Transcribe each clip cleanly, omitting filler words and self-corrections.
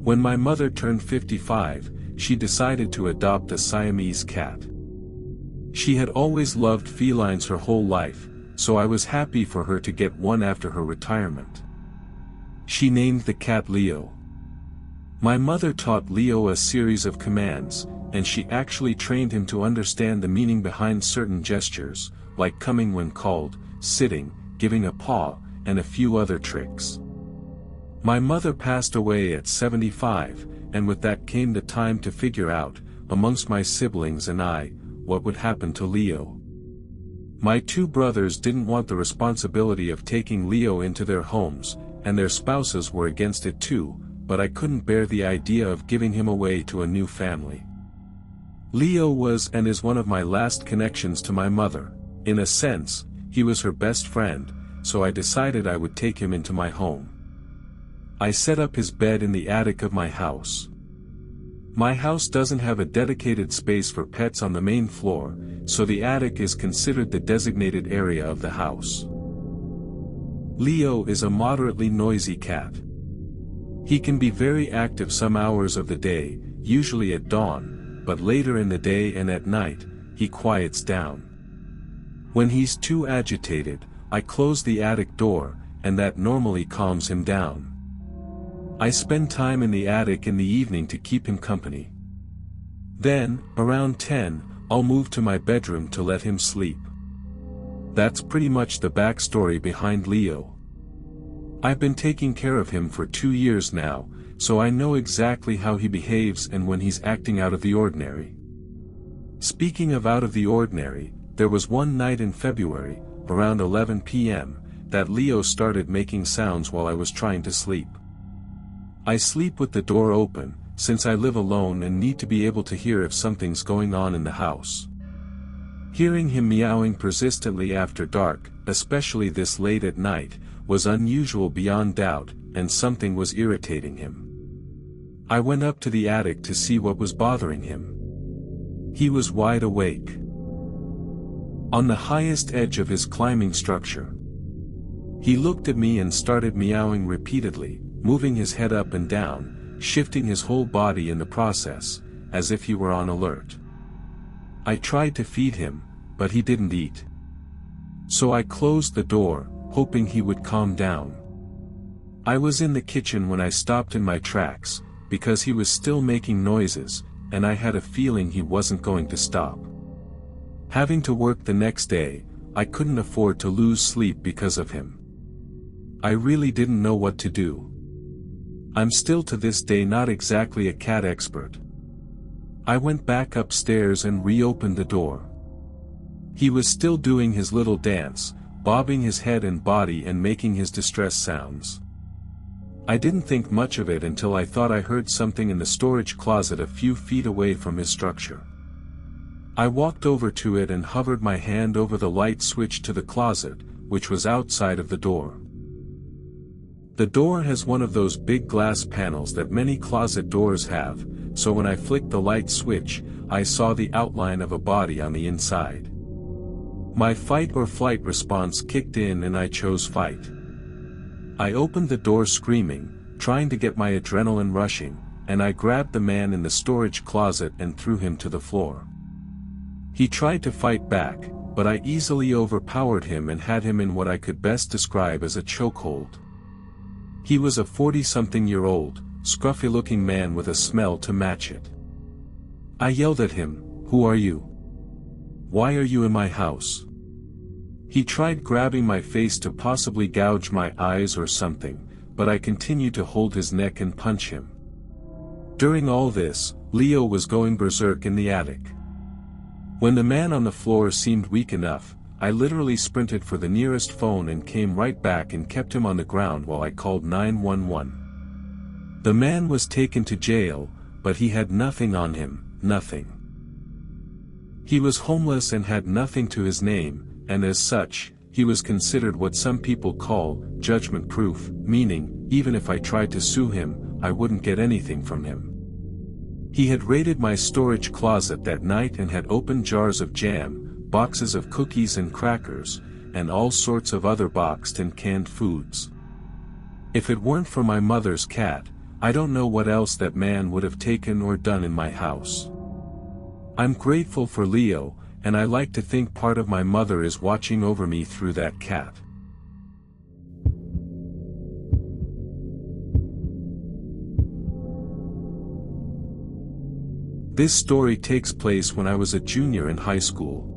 When my mother turned 55, she decided to adopt a Siamese cat. She had always loved felines her whole life, so I was happy for her to get one after her retirement. She named the cat Leo. My mother taught Leo a series of commands, and she actually trained him to understand the meaning behind certain gestures, like coming when called, sitting, giving a paw, and a few other tricks. My mother passed away at 75, and with that came the time to figure out, amongst my siblings and I, what would happen to Leo. My two brothers didn't want the responsibility of taking Leo into their homes, and their spouses were against it too, but I couldn't bear the idea of giving him away to a new family. Leo was and is one of my last connections to my mother. In a sense, he was her best friend, so I decided I would take him into my home. I set up his bed in the attic of my house. My house doesn't have a dedicated space for pets on the main floor, so the attic is considered the designated area of the house. Leo is a moderately noisy cat. He can be very active some hours of the day, usually at dawn, but later in the day and at night, he quiets down. When he's too agitated, I close the attic door, and that normally calms him down. I spend time in the attic in the evening to keep him company. Then, around 10, I'll move to my bedroom to let him sleep. That's pretty much the backstory behind Leo. I've been taking care of him for 2 years now, so I know exactly how he behaves and when he's acting out of the ordinary. Speaking of out of the ordinary, there was one night in February, around 11 p.m., that Leo started making sounds while I was trying to sleep. I sleep with the door open, since I live alone and need to be able to hear if something's going on in the house. Hearing him meowing persistently after dark, especially this late at night, was unusual beyond doubt, and something was irritating him. I went up to the attic to see what was bothering him. He was wide awake, on the highest edge of his climbing structure. He looked at me and started meowing repeatedly, moving his head up and down, shifting his whole body in the process, as if he were on alert. I tried to feed him, but he didn't eat. So I closed the door, hoping he would calm down. I was in the kitchen when I stopped in my tracks, because he was still making noises, and I had a feeling he wasn't going to stop. Having to work the next day, I couldn't afford to lose sleep because of him. I really didn't know what to do. I'm still to this day not exactly a cat expert. I went back upstairs and reopened the door. He was still doing his little dance, bobbing his head and body and making his distress sounds. I didn't think much of it until I thought I heard something in the storage closet a few feet away from his structure. I walked over to it and hovered my hand over the light switch to the closet, which was outside of the door. The door has one of those big glass panels that many closet doors have, so when I flicked the light switch, I saw the outline of a body on the inside. My fight or flight response kicked in and I chose fight. I opened the door screaming, trying to get my adrenaline rushing, and I grabbed the man in the storage closet and threw him to the floor. He tried to fight back, but I easily overpowered him and had him in what I could best describe as a chokehold. He was a 40-something-year-old, scruffy-looking man with a smell to match it. I yelled at him, "Who are you? Why are you in my house?" He tried grabbing my face to possibly gouge my eyes or something, but I continued to hold his neck and punch him. During all this, Leo was going berserk in the attic. When the man on the floor seemed weak enough, I literally sprinted for the nearest phone and came right back and kept him on the ground while I called 911. The man was taken to jail, but he had nothing on him, nothing. He was homeless and had nothing to his name, and as such, he was considered what some people call judgment-proof, meaning, even if I tried to sue him, I wouldn't get anything from him. He had raided my storage closet that night and had opened jars of jam, boxes of cookies and crackers, and all sorts of other boxed and canned foods. If it weren't for my mother's cat, I don't know what else that man would have taken or done in my house. I'm grateful for Leo, and I like to think part of my mother is watching over me through that cat. This story takes place when I was a junior in high school.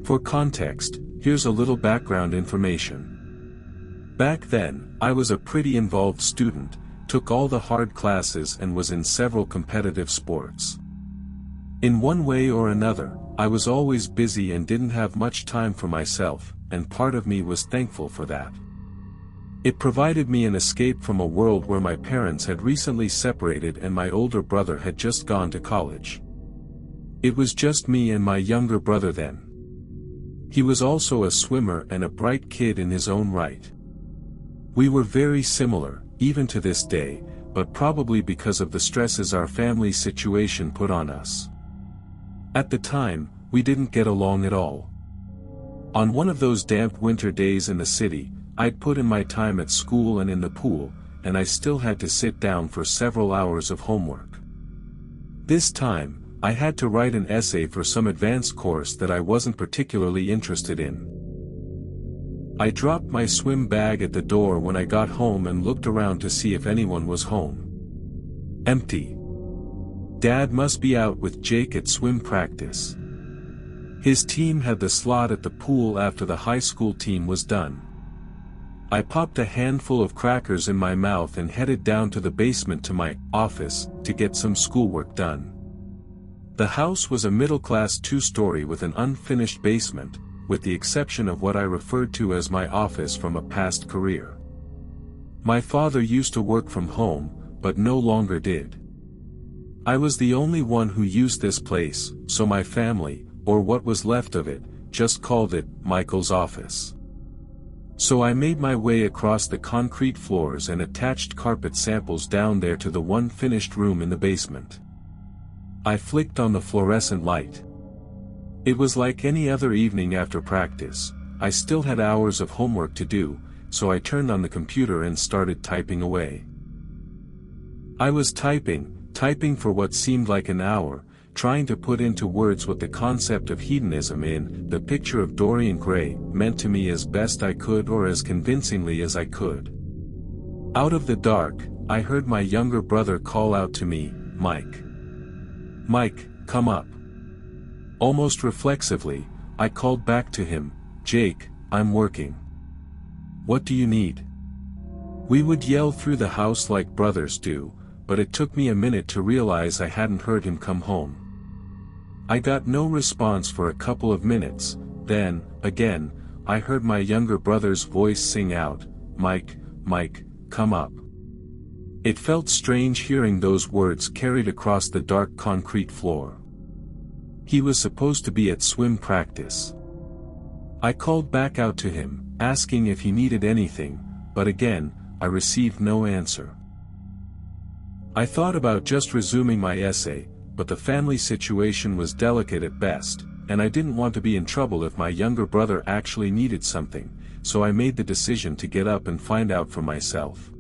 For context, here's a little background information. Back then, I was a pretty involved student, took all the hard classes and was in several competitive sports. In one way or another, I was always busy and didn't have much time for myself, and part of me was thankful for that. It provided me an escape from a world where my parents had recently separated and my older brother had just gone to college. It was just me and my younger brother then. He was also a swimmer and a bright kid in his own right. We were very similar, even to this day, but probably because of the stresses our family situation put on us. At the time, we didn't get along at all. On one of those damp winter days in the city, I'd put in my time at school and in the pool, and I still had to sit down for several hours of homework. This time, I had to write an essay for some advanced course that I wasn't particularly interested in. I dropped my swim bag at the door when I got home and looked around to see if anyone was home. Empty. Dad must be out with Jake at swim practice. His team had the slot at the pool after the high school team was done. I popped a handful of crackers in my mouth and headed down to the basement to my office to get some schoolwork done. The house was a middle-class two-story with an unfinished basement, with the exception of what I referred to as my office from a past career. My father used to work from home, but no longer did. I was the only one who used this place, so my family, or what was left of it, just called it Michael's office. So I made my way across the concrete floors and attached carpet samples down there to the one finished room in the basement. I flicked on the fluorescent light. It was like any other evening after practice. I still had hours of homework to do, so I turned on the computer and started typing away. I was typing for what seemed like an hour, trying to put into words what the concept of hedonism in the picture of Dorian Gray meant to me as best I could or as convincingly as I could. Out of the dark, I heard my younger brother call out to me, "Mike. Mike, come up." Almost reflexively, I called back to him, "Jake, I'm working. What do you need?" We would yell through the house like brothers do, but it took me a minute to realize I hadn't heard him come home. I got no response for a couple of minutes, then, again, I heard my younger brother's voice sing out, "Mike, Mike, come up." It felt strange hearing those words carried across the dark concrete floor. He was supposed to be at swim practice. I called back out to him, asking if he needed anything, but again, I received no answer. I thought about just resuming my essay, but the family situation was delicate at best, and I didn't want to be in trouble if my younger brother actually needed something, so I made the decision to get up and find out for myself.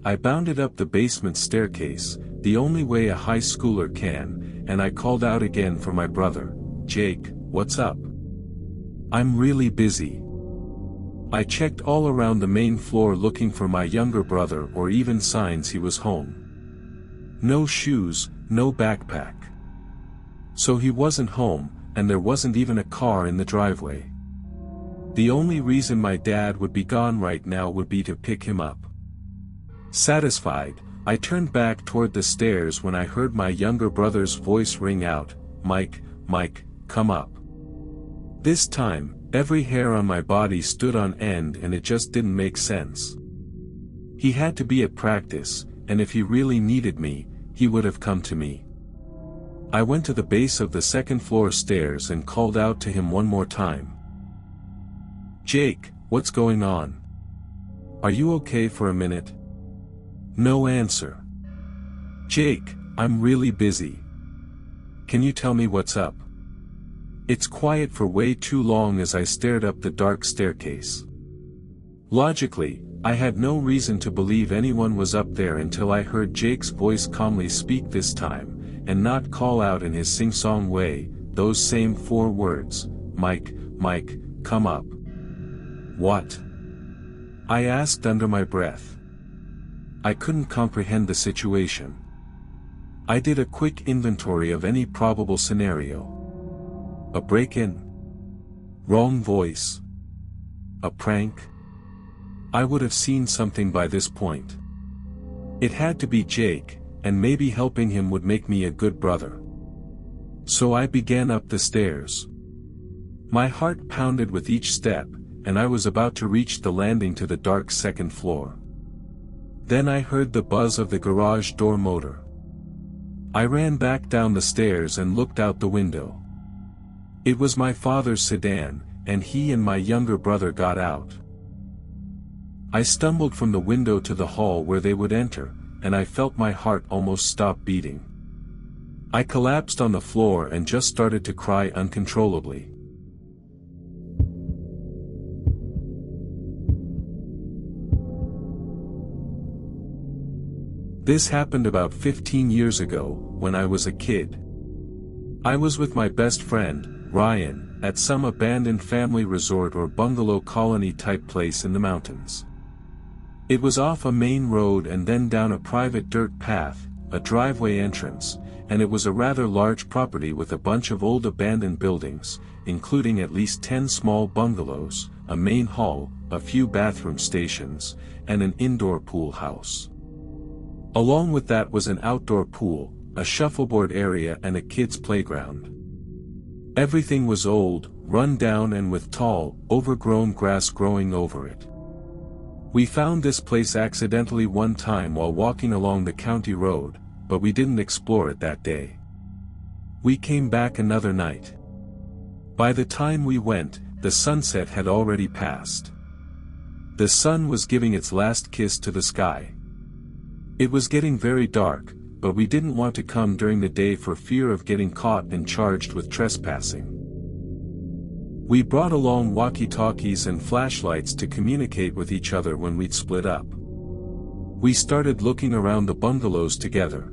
I bounded up the basement staircase, the only way a high schooler can, and I called out again for my brother, "Jake, what's up?" "I'm really busy." I checked all around the main floor looking for my younger brother or even signs he was home. No shoes, no backpack. So he wasn't home, and there wasn't even a car in the driveway. The only reason my dad would be gone right now would be to pick him up. Satisfied, I turned back toward the stairs when I heard my younger brother's voice ring out, "Mike, Mike, come up." This time, every hair on my body stood on end and it just didn't make sense. He had to be at practice, and if he really needed me, he would have come to me. I went to the base of the second floor stairs and called out to him one more time. "Jake, what's going on? Are you okay for a minute?" No answer. "Jake, I'm really busy. Can you tell me what's up?" It's quiet for way too long as I stared up the dark staircase. Logically, I had no reason to believe anyone was up there until I heard Jake's voice calmly speak this time, and not call out in his sing-song way, those same 4 words, "Mike, Mike, come up." "What?" I asked under my breath. I couldn't comprehend the situation. I did a quick inventory of any probable scenario. A break-in? Wrong voice? A prank? I would have seen something by this point. It had to be Jake, and maybe helping him would make me a good brother. So I began up the stairs. My heart pounded with each step, and I was about to reach the landing to the dark second floor. Then I heard the buzz of the garage door motor. I ran back down the stairs and looked out the window. It was my father's sedan, and he and my younger brother got out. I stumbled from the window to the hall where they would enter, and I felt my heart almost stop beating. I collapsed on the floor and just started to cry uncontrollably. This happened about 15 years ago, when I was a kid. I was with my best friend, Ryan, at some abandoned family resort or bungalow colony type place in the mountains. It was off a main road and then down a private dirt path, a driveway entrance, and it was a rather large property with a bunch of old abandoned buildings, including at least 10 small bungalows, a main hall, a few bathroom stations, and an indoor pool house. Along with that was an outdoor pool, a shuffleboard area and a kids' playground. Everything was old, run down and with tall, overgrown grass growing over it. We found this place accidentally one time while walking along the county road, but we didn't explore it that day. We came back another night. By the time we went, the sunset had already passed. The sun was giving its last kiss to the sky. It was getting very dark, but we didn't want to come during the day for fear of getting caught and charged with trespassing. We brought along walkie-talkies and flashlights to communicate with each other when we'd split up. We started looking around the bungalows together.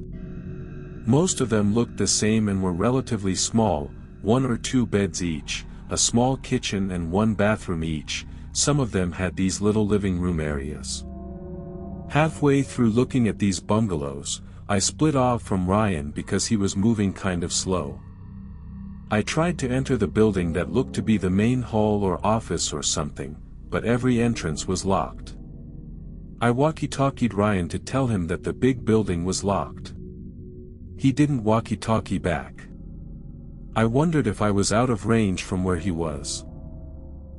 Most of them looked the same and were relatively small, 1 or 2 beds each, a small kitchen and 1 bathroom each. Some of them had these little living room areas. Halfway through looking at these bungalows, I split off from Ryan because he was moving kind of slow. I tried to enter the building that looked to be the main hall or office or something, but every entrance was locked. I walkie-talkied Ryan to tell him that the big building was locked. He didn't walkie-talkie back. I wondered if I was out of range from where he was.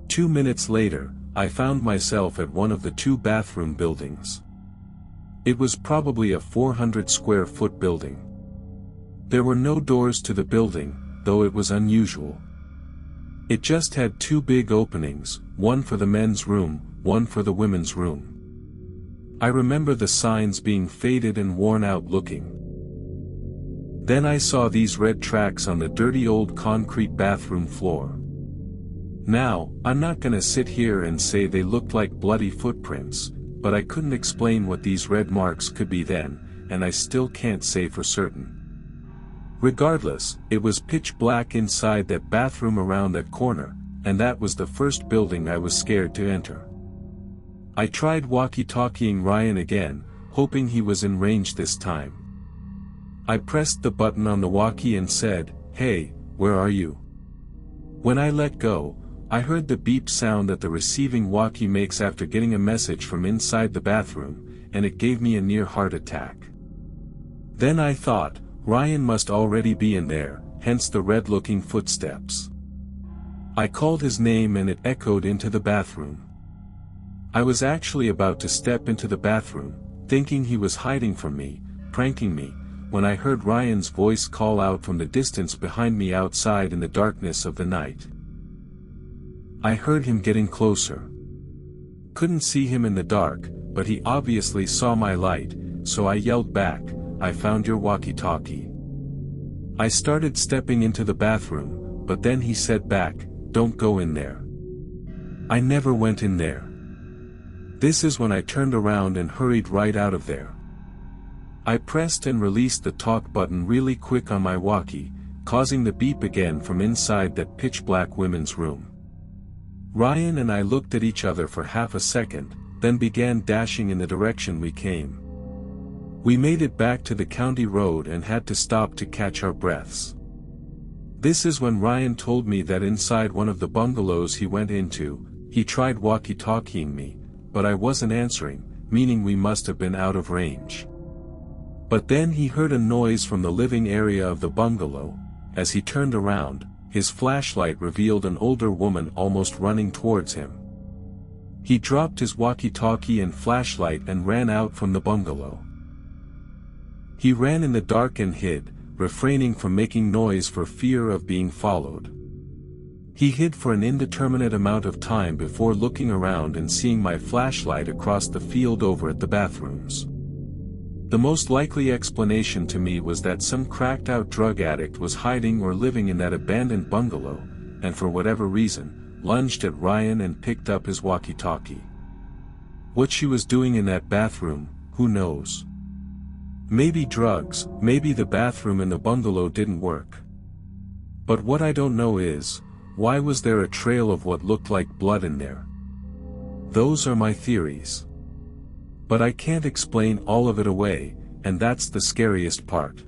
2 minutes later, I found myself at one of the 2 bathroom buildings. It was probably a 400 square foot building. There were no doors to the building, though it was unusual. It just had 2 big openings, one for the men's room, one for the women's room. I remember the signs being faded and worn out looking. Then I saw these red tracks on the dirty old concrete bathroom floor. Now, I'm not gonna sit here and say they looked like bloody footprints, but I couldn't explain what these red marks could be then, and I still can't say for certain. Regardless, it was pitch black inside that bathroom around that corner, and that was the first building I was scared to enter. I tried walkie-talkieing Ryan again, hoping he was in range this time. I pressed the button on the walkie and said, "Hey, where are you?" When I let go, I heard the beep sound that the receiving walkie makes after getting a message from inside the bathroom, and it gave me a near heart attack. Then I thought, Ryan must already be in there, hence the red-looking footsteps. I called his name and it echoed into the bathroom. I was actually about to step into the bathroom, thinking he was hiding from me, pranking me, when I heard Ryan's voice call out from the distance behind me outside in the darkness of the night. I heard him getting closer. Couldn't see him in the dark, but he obviously saw my light, so I yelled back, "I found your walkie-talkie." I started stepping into the bathroom, but then he said back, "Don't go in there." I never went in there. This is when I turned around and hurried right out of there. I pressed and released the talk button really quick on my walkie, causing the beep again from inside that pitch-black women's room. Ryan and I looked at each other for half a second, then began dashing in the direction we came. We made it back to the county road and had to stop to catch our breaths. This is when Ryan told me that inside one of the bungalows he went into, he tried walkie-talkieing me, but I wasn't answering, meaning we must have been out of range. But then he heard a noise from the living area of the bungalow. As he turned around, his flashlight revealed an older woman almost running towards him. He dropped his walkie-talkie and flashlight and ran out from the bungalow. He ran in the dark and hid, refraining from making noise for fear of being followed. He hid for an indeterminate amount of time before looking around and seeing my flashlight across the field over at the bathrooms. The most likely explanation to me was that some cracked-out drug addict was hiding or living in that abandoned bungalow, and for whatever reason, lunged at Ryan and picked up his walkie-talkie. What she was doing in that bathroom, who knows? Maybe drugs, maybe the bathroom in the bungalow didn't work. But what I don't know is, why was there a trail of what looked like blood in there? Those are my theories. But I can't explain all of it away, and that's the scariest part.